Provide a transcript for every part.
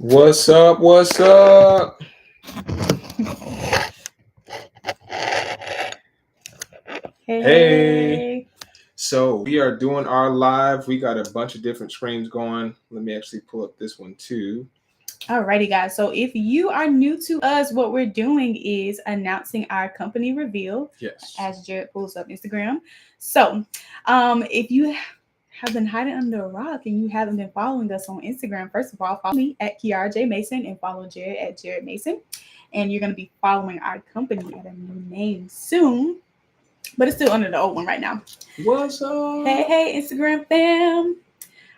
What's up? What's up? Hey. Hey. So we are doing our live. We got a bunch of different screens going. Let me actually pull up this one too. Alrighty, guys. So if you are new to us, what we're doing is announcing our company reveal Yes. as Jared pulls up Instagram. So if you have been hiding under a rock and you haven't been following us on Instagram, first of all, follow me at Kiara J. Mason and follow Jared at Jared Mason. And you're going to be following our company at a new name soon. But it's still under the old one right now. What's up? Hey, Instagram fam.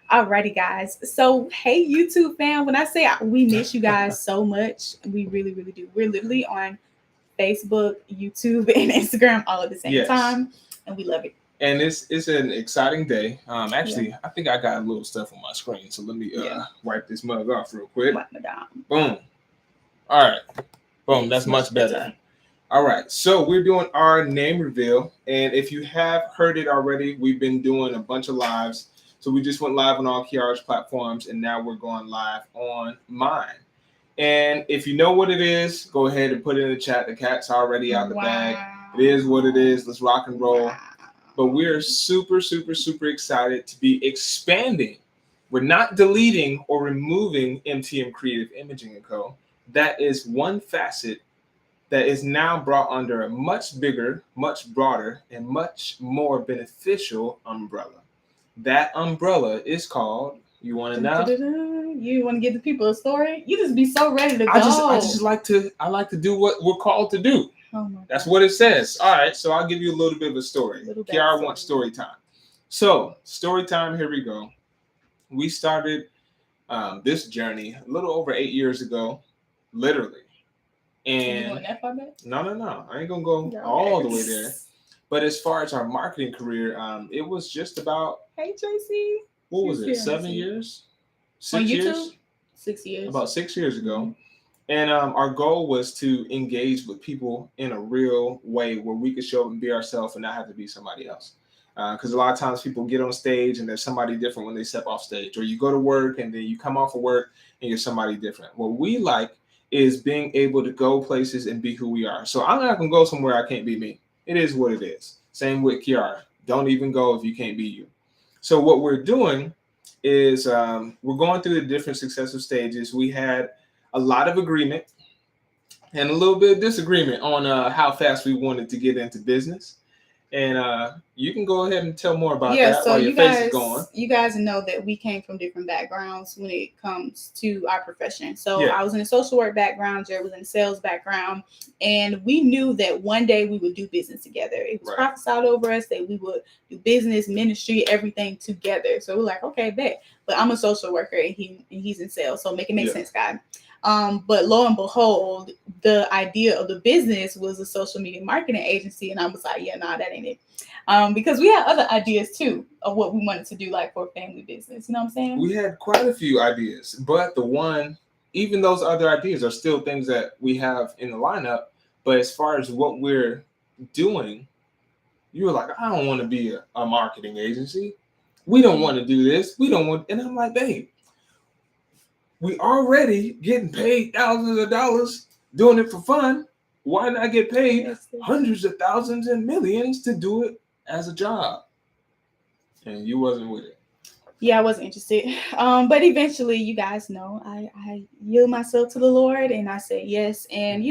Alrighty, guys. So, hey, YouTube fam. When I say we miss you guys so much, we really, really do. We're literally on Facebook, YouTube, and Instagram all at the same time, and we love it. And it's an exciting day. Actually, I think I got a little stuff on my screen, so let me wipe this mug off real quick. Boom. All right. Boom. That's much better. All right, so we're doing our name reveal, and if you have heard it already, we've been doing a bunch of lives. So we just went live on all Kiara's platforms, and now we're going live on mine. And if you know what it is, go ahead and put it in the chat. The cat's already out the bag. It is what it is. Let's rock and roll. But we're super, super, super excited to be expanding. We're not deleting or removing MTM Creative Imaging & Co. That is one facet that is now brought under a much bigger, much broader, and much more beneficial umbrella. That umbrella is called, you want to know? You want to give the people a story? You just be so ready to go. I like to do what we're called to do. Oh my That's what it says. All right, so I'll give you a little bit of a story. Kiara wants story time. So, story time, here we go. We started this journey a little over 8 years ago, literally. And you that far back? No. I ain't gonna go all the way there. But as far as our marketing career, it was just about. Hey, Tracy. What was it? 7 years? 6 years? 6 years. About 6 years ago. Mm-hmm. And our goal was to engage with people in a real way where we could show up and be ourselves and not have to be somebody else. Because a lot of times people get on stage and there's somebody different when they step off stage, or you go to work and then you come off of work and you're somebody different. What we like is being able to go places and be who we are. So I'm not going to go somewhere I can't be me. It is what it is. Same with Kiara. Don't even go if you can't be you. So what we're doing is we're going through the different successive stages. We had a lot of agreement and a little bit of disagreement on how fast we wanted to get into business. And you can go ahead and tell more about that while your face is going. You guys know that we came from different backgrounds when it comes to our profession. So I was in a social work background, Jared was in a sales background, and we knew that one day we would do business together. It was prophesied over us that we would do business, ministry, everything together. So we're like, okay, bet. But I'm a social worker and he's in sales, so make it make sense, guys. But lo and behold, the idea of the business was a social media marketing agency. And I was like, that ain't it. Because we had other ideas too of what we wanted to do, like for family business. You know what I'm saying? We had quite a few ideas, but even those other ideas are still things that we have in the lineup. But as far as what we're doing, you were like, I don't want to be a marketing agency. We don't want to do this. We don't want, and I'm like, babe, we already getting paid thousands of dollars doing it for fun. Why not get paid hundreds of thousands and millions to do it as a job? And you wasn't with it. Yeah, I wasn't interested. But eventually, you guys know, I yield myself to the Lord and I say yes. And,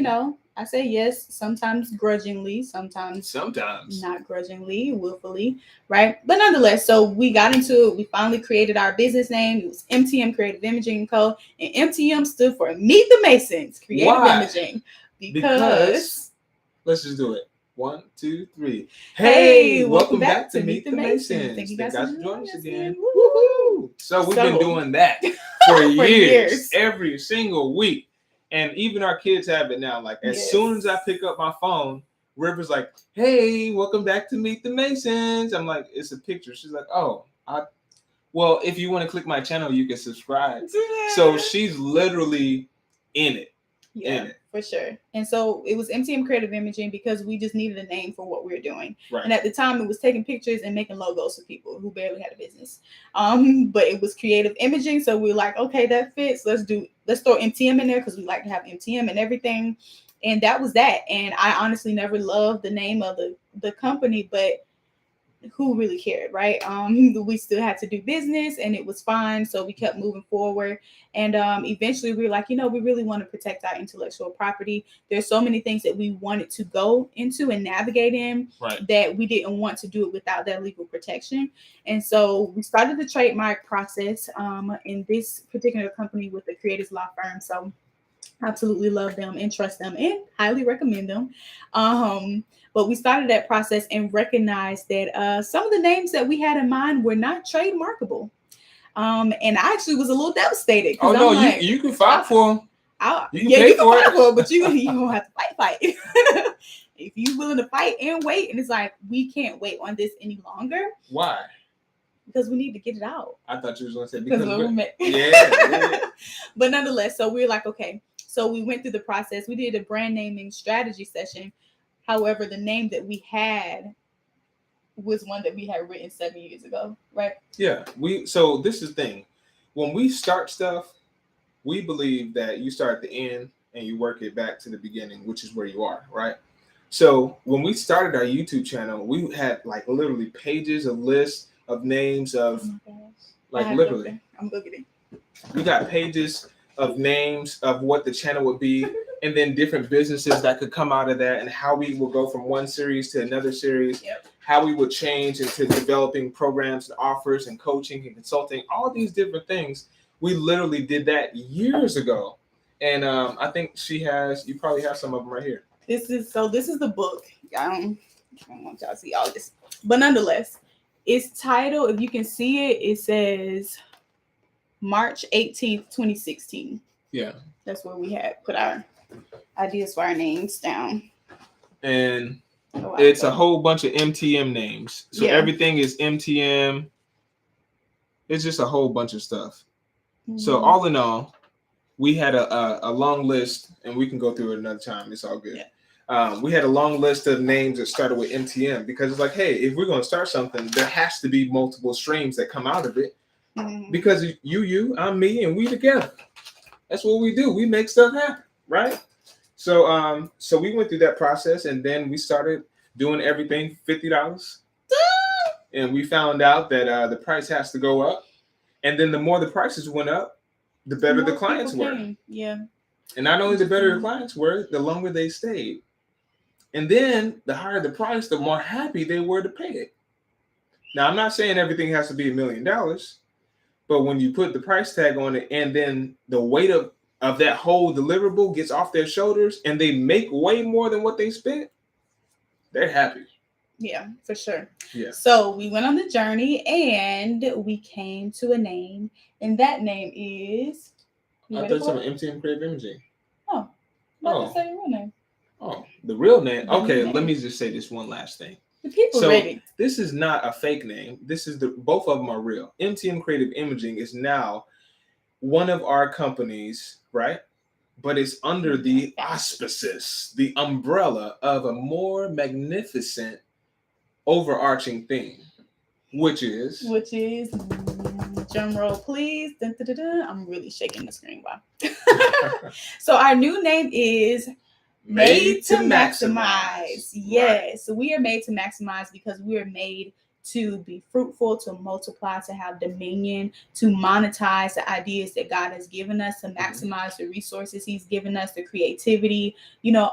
I say yes, sometimes grudgingly, sometimes not grudgingly, willfully, right? But nonetheless, so we got into it. We finally created our business name. It was MTM Creative Imaging Co. And MTM stood for Meet the Masons Creative Imaging. Because let's just do it. 1, 2, 3. Hey, welcome back to Meet the Masons. Thank you guys for joining us again. Woo-hoo. So we've been doing that for years, every single week. And even our kids have it now. Like, as soon as I pick up my phone, River's like, hey, welcome back to Meet the Masons. I'm like, it's a picture. She's like, oh, well, if you want to click my channel, you can subscribe. So she's literally in it. For sure. And so it was MTM Creative Imaging because we just needed a name for what we were doing. Right. And at the time, it was taking pictures and making logos for people who barely had a business. But it was creative imaging. So we were like, okay, that fits. Let's throw MTM in there because we like to have MTM and everything. And that was that. And I honestly never loved the name of the company, but who really cared, right? We still had to do business and it was fine. So we kept moving forward. And eventually we were like, we really want to protect our intellectual property. There's so many things that we wanted to go into and navigate in that we didn't want to do it without that legal protection. And so we started the trademark process in this particular company with the Creators Law Firm. So absolutely love them and trust them and highly recommend them. But we started that process and recognized that some of the names that we had in mind were not trademarkable. And I actually was a little devastated. Oh no, like, you can fight for them. You can fight for it, but you don't have to fight. If you're willing to fight and wait, and it's like we can't wait on this any longer. Why? Because we need to get it out. I thought you was going to say because we're yeah. But nonetheless, so we're like, okay. So we went through the process. We did a brand naming strategy session. However, the name that we had was one that we had written 7 years ago, right? Yeah. So this is the thing. When we start stuff, we believe that you start at the end and you work it back to the beginning, which is where you are, right? So when we started our YouTube channel, we had like literally pages of lists of names of literally. I'm looking. We got pages of names of what the channel would be, and then different businesses that could come out of that, and how we will go from one series to another series, how we would change into developing programs and offers and coaching and consulting, all these different things. We literally did that years ago. And I think you probably have some of them right here. This is the book. I don't want y'all to see all this, but nonetheless, it's titled, if you can see it, it says March 18th, 2016. Yeah. That's where we had put our ideas for our names down. And it's a whole bunch of MTM names. So everything is MTM. It's just a whole bunch of stuff. Mm-hmm. So all in all, we had a long list, and we can go through it another time. It's all good. Yeah. We had a long list of names that started with MTM because it's like, hey, if we're going to start something, there has to be multiple streams that come out of it. Mm-hmm. Because you, I'm me, and we together. That's what we do. We make stuff happen, right? So we went through that process, and then we started doing everything $50. And we found out that the price has to go up. And then the more the prices went up, the better the clients were. Yeah. And not only the better the clients were, the longer they stayed. And then the higher the price, the more happy they were to pay it. Now, I'm not saying everything has to be $1 million. But when you put the price tag on it, and then the weight of that whole deliverable gets off their shoulders, and they make way more than what they spent, they're happy. Yeah, for sure. Yeah. So we went on the journey, and we came to a name, and that name is. I thought something MTM Creative Imaging. Oh, let's say the real name. Oh, the real name. Okay, let me just say this one last thing. The people ready. This is not a fake name. This is both of them are real. MTM Creative Imaging is now one of our companies, right? But it's under the auspices, the umbrella of a more magnificent, overarching theme, which is drum roll, please. Dun, dun, dun, dun. I'm really shaking the screen. Wow. So our new name is Made to Maximize. Yes, we are made to maximize because we are made to be fruitful, to multiply, to have dominion, to monetize the ideas that God has given us, to maximize the resources He's given us, the creativity,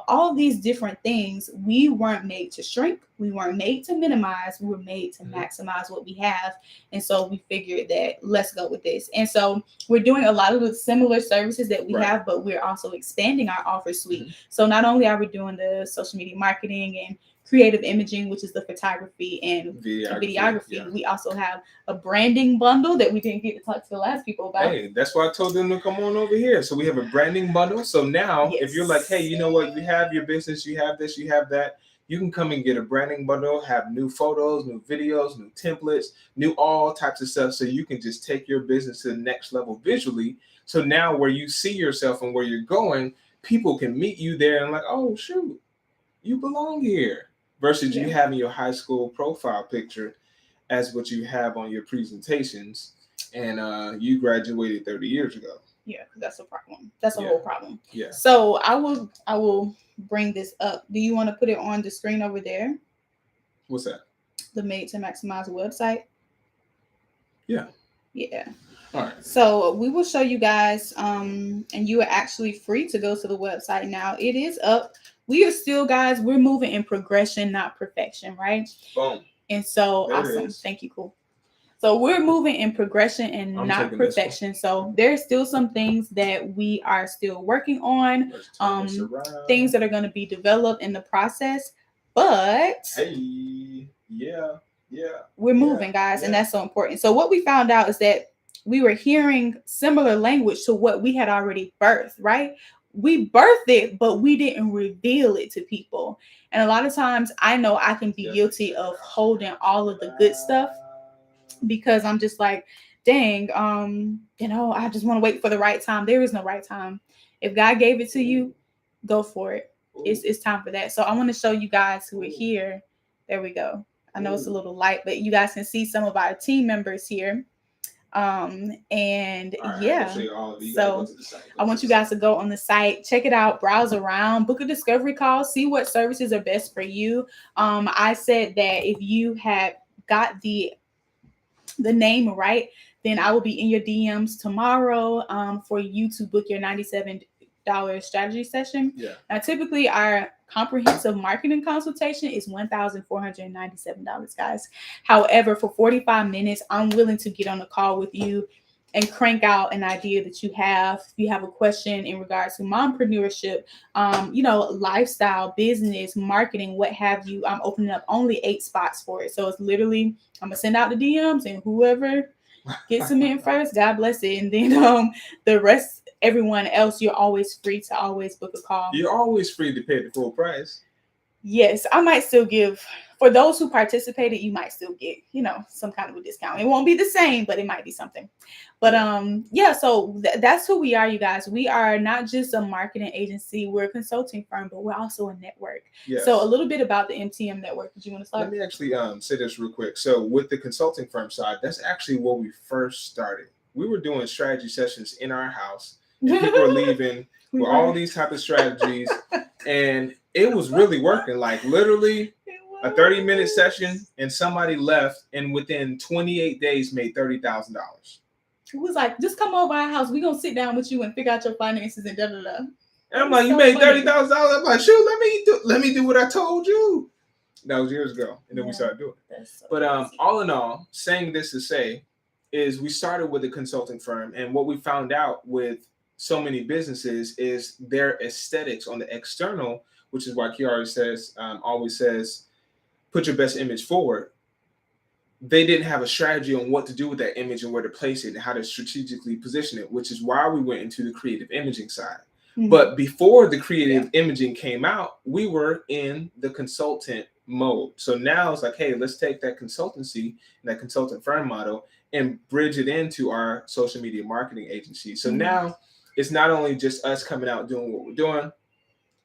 all these different things. We weren't made to shrink. We weren't made to minimize. We were made to maximize what we have. And so we figured that let's go with this. And so we're doing a lot of the similar services that we have, but we're also expanding our offer suite. So not only are we doing the social media marketing and creative imaging, which is the photography and videography. We also have a branding bundle that we didn't get to talk to the last people about. Hey, that's why I told them to come on over here. So we have a branding bundle. So now if you're like, hey, you know what? You have your business, you have this, you have that. You can come and get a branding bundle, have new photos, new videos, new templates, new all types of stuff. So you can just take your business to the next level visually. So now where you see yourself and where you're going, people can meet you there and like, oh shoot, you belong here. Versus you having your high school profile picture as what you have on your presentations, and you graduated 30 years ago. Yeah, because that's a problem. That's a whole problem. Yeah. So I will bring this up. Do you want to put it on the screen over there? What's that? The Made to Maximize website. Yeah. Yeah. All right. So we will show you guys, and you are actually free to go to the website now. It is up. We are still, guys, we're moving in progression, not perfection, right? Boom. And so there awesome. Thank you, cool. So we're moving in progression and not perfection. So there's still some things that we are still working on, things that are going to be developed in the process. But we're moving, guys, and that's so important. So what we found out is that we were hearing similar language to what we had already birthed, right? We birthed it, but we didn't reveal it to people. And a lot of times I know I can be guilty of holding all of the good stuff because I'm just like, dang, I just want to wait for the right time. There is no right time. If God gave it to you, go for it. It's time for that. So I want to show you guys who are here. There we go. I know it's a little light, but you guys can see some of our team members here. And so I want you guys to go on the site, check it out, browse around, book a discovery call, see what services are best for you. I said that if you have got the name right, then I will be in your DMs tomorrow for you to book your $97 strategy session. Now, typically our comprehensive marketing consultation is $1,497, guys. However, for 45 minutes, I'm willing to get on a call with you and crank out an idea that you have. If you have a question in regards to mompreneurship, lifestyle, business, marketing, what have you, I'm opening up only 8 spots for it. So it's literally, I'm gonna send out the DMs and whoever gets them in first, God bless it. And then the rest, everyone else, you're always free to always book a call. You're always free to pay the full price. Yes, I might still give, for those who participated, you might still get, some kind of a discount. It won't be the same, but it might be something. But so that's who we are, you guys. We are not just a marketing agency. We're a consulting firm, but we're also a network. Yes. So a little bit about the MTM network. Did you want to start? Let me actually say this real quick. So with the consulting firm side, that's actually where we first started. We were doing strategy sessions in our house, and people were leaving with all these type of strategies, and it was really working. Like literally a 30-minute session, and somebody left, and within 28 days made $30,000. It was like, just come over our house. We're gonna sit down with you and figure out your finances and da-da-da. And I'm like, you made $30,000. I'm like, shoot, let me do what I told you. That was years ago, and then we started doing it. So but all in all, saying this to say is we started with a consulting firm, and what we found out with so many businesses is their aesthetics on the external, which is why Kiara always says, put your best image forward. They didn't have a strategy on what to do with that image and where to place it and how to strategically position it, which is why we went into the creative imaging side. Mm-hmm. But before the creative imaging came out, we were in the consultant mode. So now it's like, hey, let's take that consultancy and that consultant firm model and bridge it into our social media marketing agency. So now it's not only just us coming out doing what we're doing,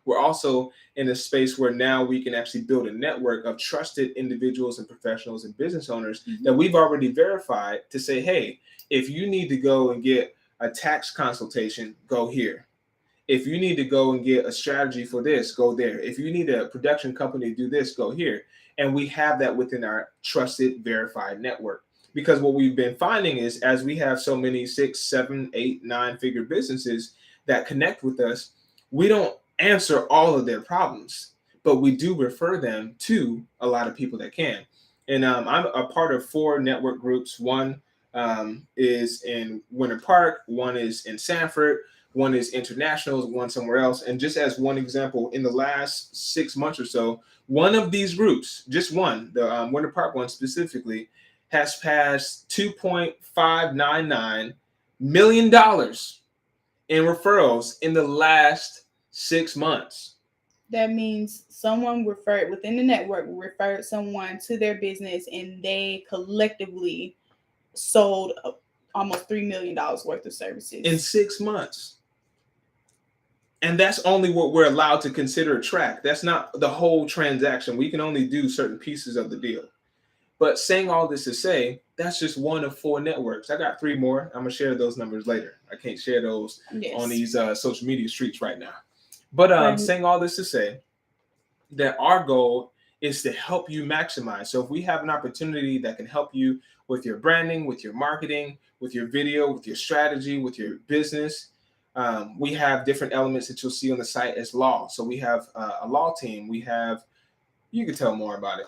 we're also in a space where now we can actually build a network of trusted individuals and professionals and business owners that we've already verified to say, hey, if you need to go and get a tax consultation, go here. If you need to go and get a strategy for this, go there. If you need a production company to do this, go here. And we have that within our trusted, verified network. Because what we've been finding is as we have so many 6, 7, 8, 9-figure businesses that connect with us, we don't answer all of their problems, but we do refer them to a lot of people that can. And I'm a part of 4 network groups. One is in Winter Park, one is in Sanford, one is international, one somewhere else. And just as one example, in the last 6 months or so, one of these groups, just one, the Winter Park one specifically, has passed $2.599 million in referrals in the last 6 months. That means someone referred within the network, referred someone to their business, and they collectively sold almost $3 million worth of services in 6 months. And that's only what we're allowed to consider a track. That's not the whole transaction. We can only do certain pieces of the deal. But saying all this to say, that's just one of 4 networks. I got 3 more. I'm going to share those numbers later. I can't share those on these social media streets right now. But saying all this to say that our goal is to help you maximize. So if we have an opportunity that can help you with your branding, with your marketing, with your video, with your strategy, with your business, we have different elements that you'll see on the site as law. So we have a law team. We have, you can tell more about it.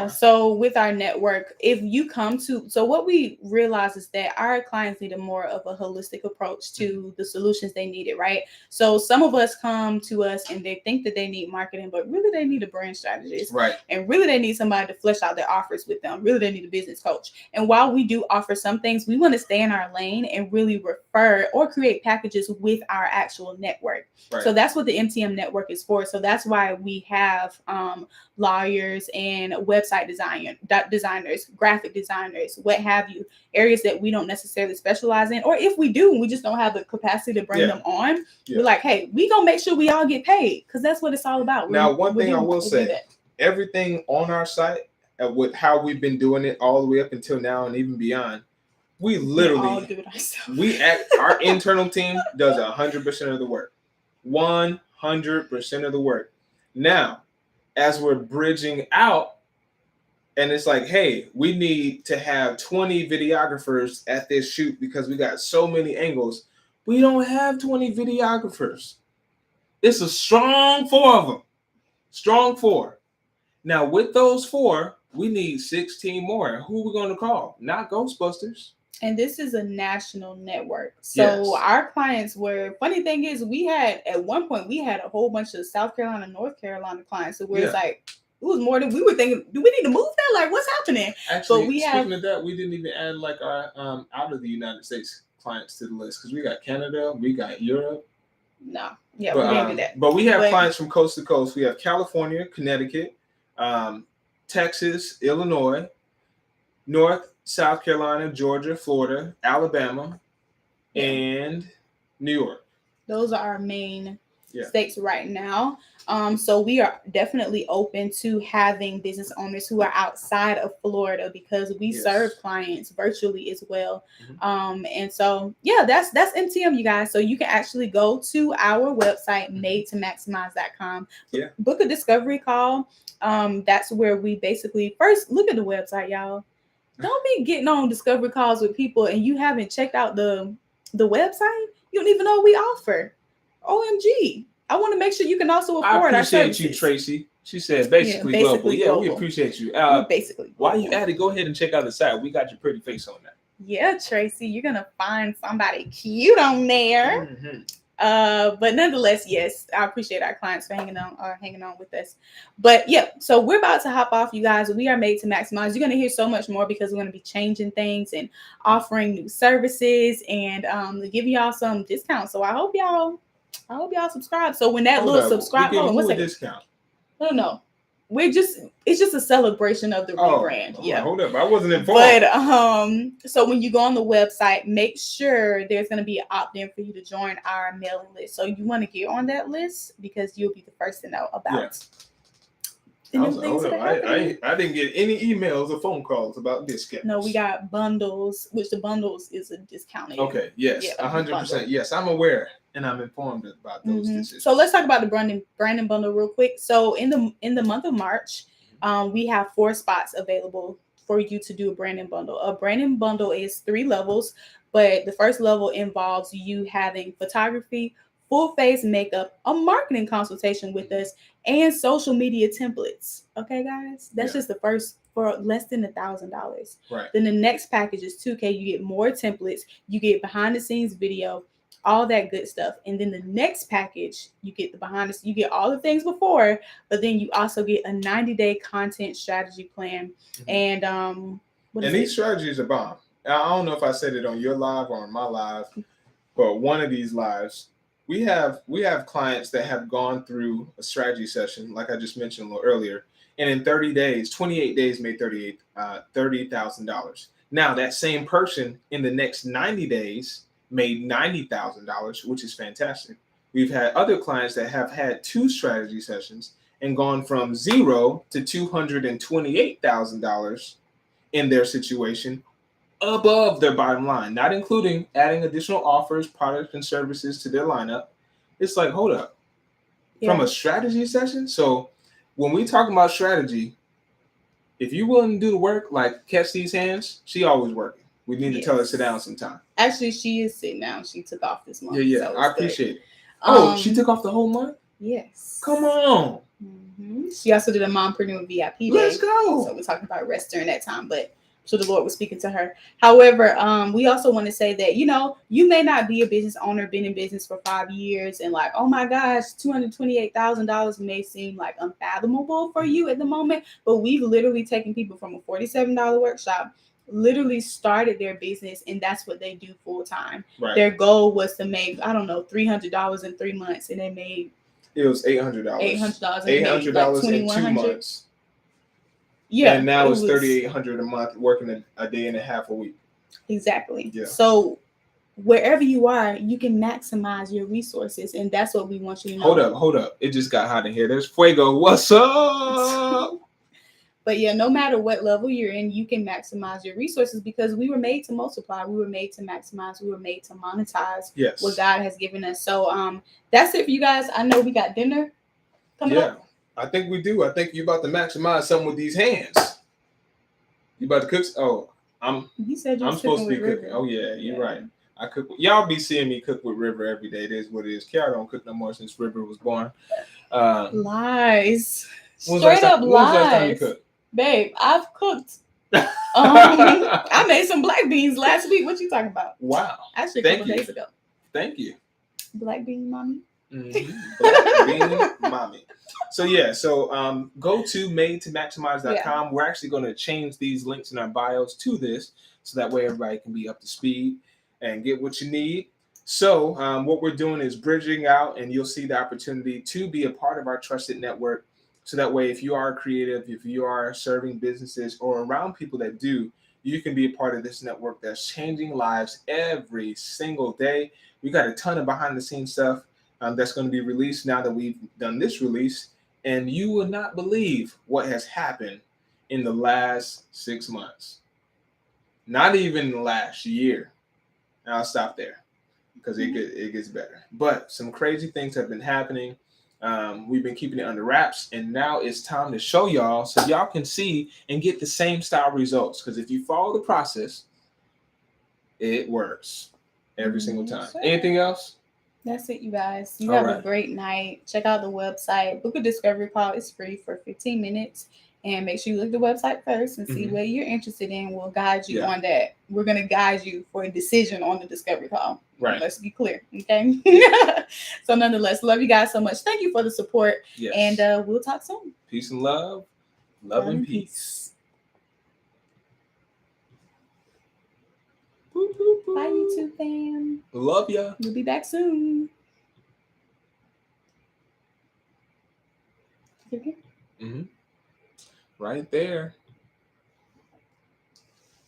So with our network, if you come to, so what we realize is that our clients need a more of a holistic approach to the solutions they needed, right? So some of us come to us and they think that they need marketing, but really they need a brand strategist, right? And really they need somebody to flesh out their offers with them. Really they need a business coach. And while we do offer some things, we want to stay in our lane and really refer or create packages with our actual network. Right. So that's what the MTM network is for. So that's why we have lawyers and website designers, graphic designers, what have you, areas that we don't necessarily specialize in, or if we do, we just don't have the capacity to bring them on. We're like, hey, we gonna make sure we all get paid, because that's what it's all about. Now, one thing I will say, everything on our site, with how we've been doing it all the way up until now and even beyond, we literally all do it ourselves. Our internal team does 100% of the work. 100% of the work. Now, as we're bridging out, and it's like, hey, we need to have 20 videographers at this shoot because we got so many angles. We don't have 20 videographers. It's a strong 4 of them. Strong 4. Now, with those 4, we need 16 more. Who are we going to call? Not Ghostbusters. And this is a national network. So our clients were, funny thing is, at one point, we had a whole bunch of South Carolina, North Carolina clients. So it's like, it was more than we were thinking, do we need to move that? Like, what's happening? Actually, speaking of that, we didn't even add like our out of the United States clients to the list, because we got Canada, we got Europe. No. Yeah, we didn't do that. But we have clients from coast to coast. We have California, Connecticut, Texas, Illinois, North, South Carolina, Georgia, Florida, Alabama, and New York. Those are our main states right now. So we are definitely open to having business owners who are outside of Florida, because we serve clients virtually as well. And so, that's MTM, you guys. So you can actually go to our website, madetomaximize.com, book a discovery call. That's where we basically first look at the website, y'all. Don't be getting on discovery calls with people and you haven't checked out the website. You don't even know what we offer. OMG. I want to make sure you can also afford our services. I appreciate you, Tracy. She said basically global. Yeah, we appreciate you. Basically. While you at it, go ahead and check out the site. We got your pretty face on that. Yeah, Tracy, you're going to find somebody cute on there. Mm-hmm. But nonetheless, yes, I appreciate our clients for hanging on with us. But so we're about to hop off, you guys. We are made to maximize. You're going to hear so much more, because we're going to be changing things and offering new services and giving y'all some discounts. So I hope y'all subscribe. So when that subscribe, what's a discount? No. It's just a celebration of the rebrand. Hold up. I wasn't informed. But so when you go on the website, make sure there's going to be an opt-in for you to join our mailing list. So you want to get on that list, because you'll be the first to know about I didn't get any emails or phone calls about discounts. No, we got bundles, which the bundles is a discounted. Okay, yes, 100%. Yes, I'm aware and I'm informed about those decisions. So let's talk about the branding bundle real quick. So in the month of March, we have 4 spots available for you to do a branding bundle. A branding bundle is 3 levels, but the first level involves you having photography, full face makeup, a marketing consultation with us, and social media templates. Okay, guys, that's just the first, for less than $1,000. Right. Then the next package is $2,000. You get more templates, you get behind the scenes video, all that good stuff. And then the next package, you get you get all the things before, but then you also get a 90-day content strategy plan. And these strategies are bomb. I don't know if I said it on your live or on my live, but one of these lives, we have clients that have gone through a strategy session, like I just mentioned a little earlier, and in 30 days, 28 days made $30,000. Now that same person in the next 90 days made $90,000, which is fantastic. We've had other clients that have had 2 strategy sessions and gone from $0 to $228,000 in their situation above their bottom line, not including adding additional offers, products, and services to their lineup. It's like, hold up. From a strategy session? So when we talk about strategy, if you're willing to do the work, like catch these hands, she always working. We need to tell her to sit down sometime. Actually, she is sitting down. She took off this month. Yeah, so I appreciate it. Oh, she took off the whole month? Yes. Come on. Mm-hmm. She also did a Mompreneur VIP day. Let's go. So we're talking about rest during that time, but so the Lord was speaking to her. However, we also want to say that, you know, you may not be a business owner, been in business for 5 years, and like, oh my gosh, $228,000 may seem like unfathomable for you at the moment, but we've literally taken people from a $47 workshop, literally started their business, and that's what they do full time. Right. Their goal was to make, I don't know, $300 in 3 months, and they made it was $800. $800 in 2 months. Yeah, and now it's $3,800 a month, working a day and a half a week. Exactly. Yeah. So wherever you are, you can maximize your resources, and that's what we want you to know. Hold up! It just got hot in here. There's Fuego. What's up? But yeah, no matter what level you're in, you can maximize your resources because we were made to multiply. We were made to maximize. We were made to monetize what God has given us. So that's it for you guys. I know we got dinner coming up. I think we do. I think you're about to maximize something with these hands. You about to cook? Oh, I'm supposed to be cooking. River. Oh yeah, you're right. I cook. Y'all be seeing me cook with River every day. It is what it is. Kiara don't cook no more since River was born. Lies. Straight up lies. When was the last time you cooked? Babe, I've cooked. I made some black beans last week. What you talking about? Wow. Actually, a couple days ago. Thank you. Black bean mommy. Mm-hmm. Black bean mommy. So go to madetomaximize.com. Yeah. We're actually going to change these links in our bios to this so that way everybody can be up to speed and get what you need. So what we're doing is bridging out, and you'll see the opportunity to be a part of our trusted network. So that way, if you are creative, if you are serving businesses or around people that do, you can be a part of this network that's changing lives every single day. We got a ton of behind the scenes stuff that's going to be released now that we've done this release. And you will not believe what has happened in the last 6 months. Not even the last year. And I'll stop there because it gets better. But some crazy things have been happening. We've been keeping it under wraps, and now it's time to show y'all so y'all can see and get the same style results. Because if you follow the process, it works every single time. Anything else? That's it, you guys. You have a great night. Check out the website. Book a discovery call. It's free for 15 minutes. And make sure you look at the website first and see what you're interested in. We'll guide you on that. We're going to guide you for a decision on the discovery call. Right. Let's be clear. Okay. So nonetheless, love you guys so much. Thank you for the support. Yes. And we'll talk soon. Peace and love. Love and peace. Bye, YouTube fam. Love ya. We'll be back soon. Mm-hmm. Right there.